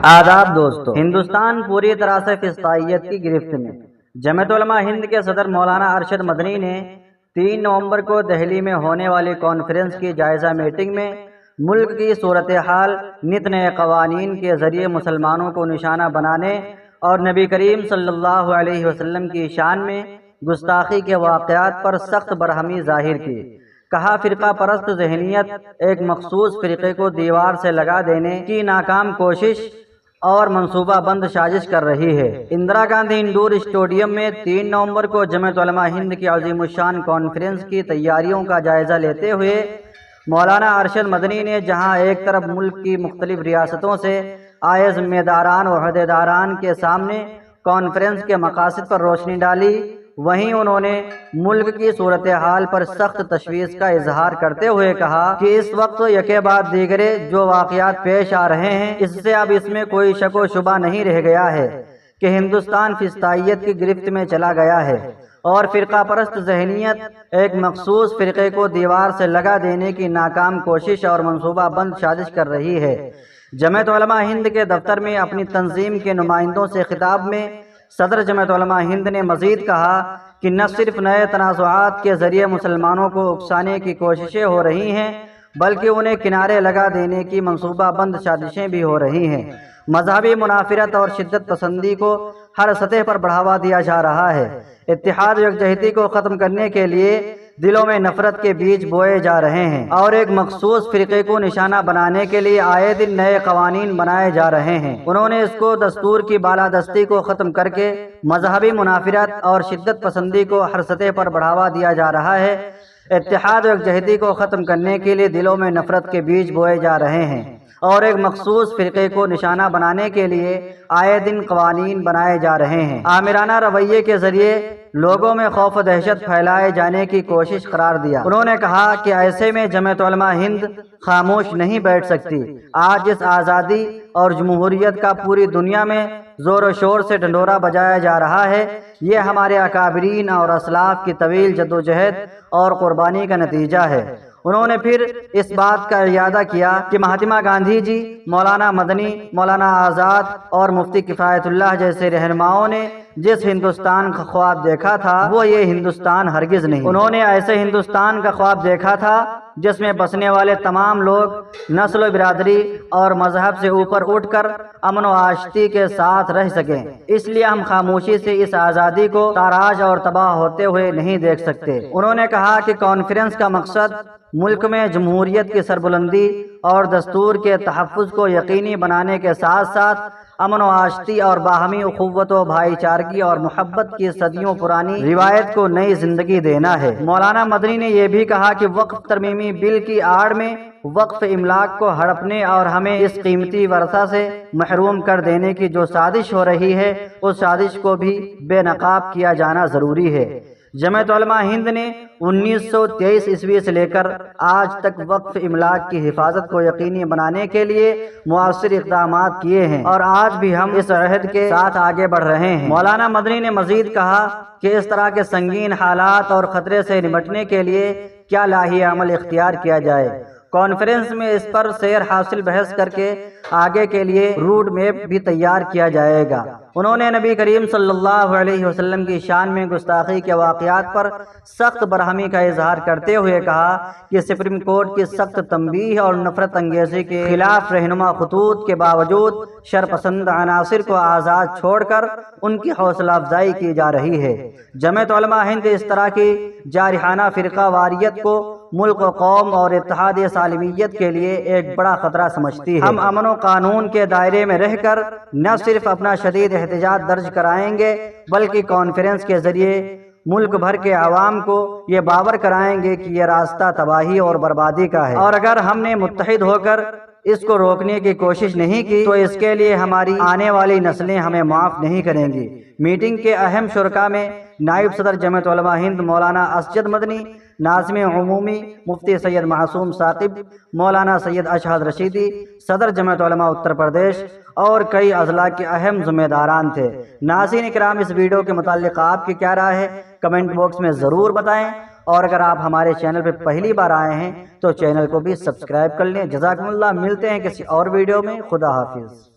آداب دوستو، ہندوستان پوری طرح سے فسطائیت کی گرفت میں۔ جمعیت علماء ہند کے صدر مولانا ارشد مدنی نے 3 نومبر کو دہلی میں ہونے والی کانفرنس کی جائزہ میٹنگ میں ملک کی صورتحال، نت نئے قوانین کے ذریعے مسلمانوں کو نشانہ بنانے اور نبی کریم صلی اللہ علیہ وسلم کی شان میں گستاخی کے واقعات پر سخت برہمی ظاہر کی۔ کہا، فرقہ پرست ذہنیت ایک مخصوص فرقے کو دیوار سے لگا دینے کی ناکام کوشش اور منصوبہ بند سازش کر رہی ہے۔ اندرا گاندھی انڈور اسٹیڈیم میں 3 نومبر کو جمعیت علماء ہند کی عظیم الشان کانفرنس کی تیاریوں کا جائزہ لیتے ہوئے مولانا ارشد مدنی نے جہاں ایک طرف ملک کی مختلف ریاستوں سے آئے ذمہ داران اور عہدیداران کے سامنے کانفرنس کے مقاصد پر روشنی ڈالی، وہیں انہوں نے ملک کی صورتحال پر سخت تشویش کا اظہار کرتے ہوئے کہا کہ اس وقت یکے بعد دیگرے جو واقعات پیش آ رہے ہیں، اس سے اب اس میں کوئی شک و شبہ نہیں رہ گیا ہے کہ ہندوستان فسطائیت کی گرفت میں چلا گیا ہے اور فرقہ پرست ذہنیت ایک مخصوص فرقے کو دیوار سے لگا دینے کی ناکام کوشش اور منصوبہ بند سازش کر رہی ہے۔ جمعیت علماء ہند کے دفتر میں اپنی تنظیم کے نمائندوں سے خطاب میں صدر جمعیت علماء ہند نے مزید کہا کہ نہ صرف نئے تنازعات کے ذریعے مسلمانوں کو اکسانے کی کوششیں ہو رہی ہیں، بلکہ انہیں کنارے لگا دینے کی منصوبہ بند سازشیں بھی ہو رہی ہیں۔ مذہبی منافرت اور شدت پسندی کو ہر سطح پر بڑھاوا دیا جا رہا ہے۔ اتحاد و یکجہتی کو ختم کرنے کے لیے دلوں میں نفرت کے بیج بوئے جا رہے ہیں اور ایک مخصوص فرقے کو نشانہ بنانے کے لیے آئے دن نئے قوانین بنائے جا رہے ہیں۔ انہوں نے اس کو دستور کی بالادستی کو ختم کر کے مذہبی منافرت اور شدت پسندی کو ہر سطح پر بڑھاوا دیا جا رہا ہے۔ اتحاد و یکجہتی کو ختم کرنے کے لیے دلوں میں نفرت کے بیج بوئے جا رہے ہیں اور ایک مخصوص فرقے کو نشانہ بنانے کے لیے آئے دن قوانین بنائے جا رہے ہیں۔ آمرانہ رویے کے ذریعے لوگوں میں خوف و دہشت پھیلائے جانے کی کوشش قرار دیا۔ انہوں نے کہا کہ ایسے میں جمعیت علماء ہند خاموش نہیں بیٹھ سکتی۔ آج جس آزادی اور جمہوریت کا پوری دنیا میں زور و شور سے ڈنڈورا بجایا جا رہا ہے، یہ ہمارے اکابرین اور اسلاف کی طویل جدوجہد اور قربانی کا نتیجہ ہے۔ انہوں نے پھر اس بات کا اعادہ کیا کہ مہاتما گاندھی جی، مولانا مدنی، مولانا آزاد اور مفتی کفایت اللہ جیسے رہنماؤں نے جس ہندوستان کا خواب دیکھا تھا وہ یہ ہندوستان ہرگز نہیں۔ انہوں نے ایسے ہندوستان کا خواب دیکھا تھا جس میں بسنے والے تمام لوگ نسل و برادری اور مذہب سے اوپر اٹھ کر امن و آشتی کے ساتھ رہ سکیں۔ اس لیے ہم خاموشی سے اس آزادی کو تاراج اور تباہ ہوتے ہوئے نہیں دیکھ سکتے۔ انہوں نے کہا کہ کانفرنس کا مقصد ملک میں جمہوریت کی سربلندی اور دستور کے تحفظ کو یقینی بنانے کے ساتھ ساتھ امن و آشتی اور باہمی اخوت و بھائی چارگی اور محبت کی صدیوں پرانی روایت کو نئی زندگی دینا ہے۔ مولانا مدنی نے یہ بھی کہا کہ وقف ترمیمی بل کی آڑ میں وقف املاک کو ہڑپنے اور ہمیں اس قیمتی ورثہ سے محروم کر دینے کی جو سازش ہو رہی ہے، اس سازش کو بھی بے نقاب کیا جانا ضروری ہے۔ جمعیت علماء ہند نے 1923 عیسوی سے لے کر آج تک وقف املاک کی حفاظت کو یقینی بنانے کے لیے مؤثر اقدامات کیے ہیں اور آج بھی ہم اس عہد کے ساتھ آگے بڑھ رہے ہیں۔ مولانا مدنی نے مزید کہا کہ اس طرح کے سنگین حالات اور خطرے سے نمٹنے کے لیے کیا لاہی عمل اختیار کیا جائے۔ کانفرنس میں اس پر سیر حاصل بحث کر کے آگے کے لیے روڈ میپ بھی تیار کیا جائے گا۔ انہوں نے نبی کریم صلی اللہ علیہ وسلم کی شان میں گستاخی کے واقعات پر سخت برہمی کا اظہار کرتے ہوئے کہا کہ سپریم کورٹ کی سخت تنبیہ اور نفرت انگیزی کے خلاف رہنما خطوط کے باوجود شرپسند عناصر کو آزاد چھوڑ کر ان کی حوصلہ افزائی کی جا رہی ہے۔ جمعیت علماء ہند اس طرح کی جارحانہ فرقہ واریت کو ملک و قوم اور اتحاد سالمیت کے لیے ایک بڑا خطرہ سمجھتی ہے۔ ہم امن و قانون کے دائرے میں رہ کر نہ صرف اپنا شدید احتجاج درج کرائیں گے بلکہ کانفرنس کے ذریعے ملک بھر کے عوام کو یہ باور کرائیں گے کہ یہ راستہ تباہی اور بربادی کا ہے، اور اگر ہم نے متحد ہو کر اس کو روکنے کی کوشش نہیں کی تو اس کے لیے ہماری آنے والی نسلیں ہمیں معاف نہیں کریں گی۔ میٹنگ کے اہم شرکاء میں نائب صدر جمعیت علماء ہند مولانا ارشد مدنی، ناظم عمومی مفتی سید معصوم ثاقب، مولانا سید اشہد رشیدی، صدر جمعیت علماء اتر پردیش اور کئی اضلاع کے اہم ذمہ داران تھے۔ ناظرین کرام، اس ویڈیو کے متعلق آپ کی کیا رائے ہے کمنٹ باکس میں ضرور بتائیں، اور اگر آپ ہمارے چینل پہ پہلی بار آئے ہیں تو چینل کو بھی سبسکرائب کر لیں۔ جزاکم اللہ، ملتے ہیں کسی اور ویڈیو میں۔ خدا حافظ۔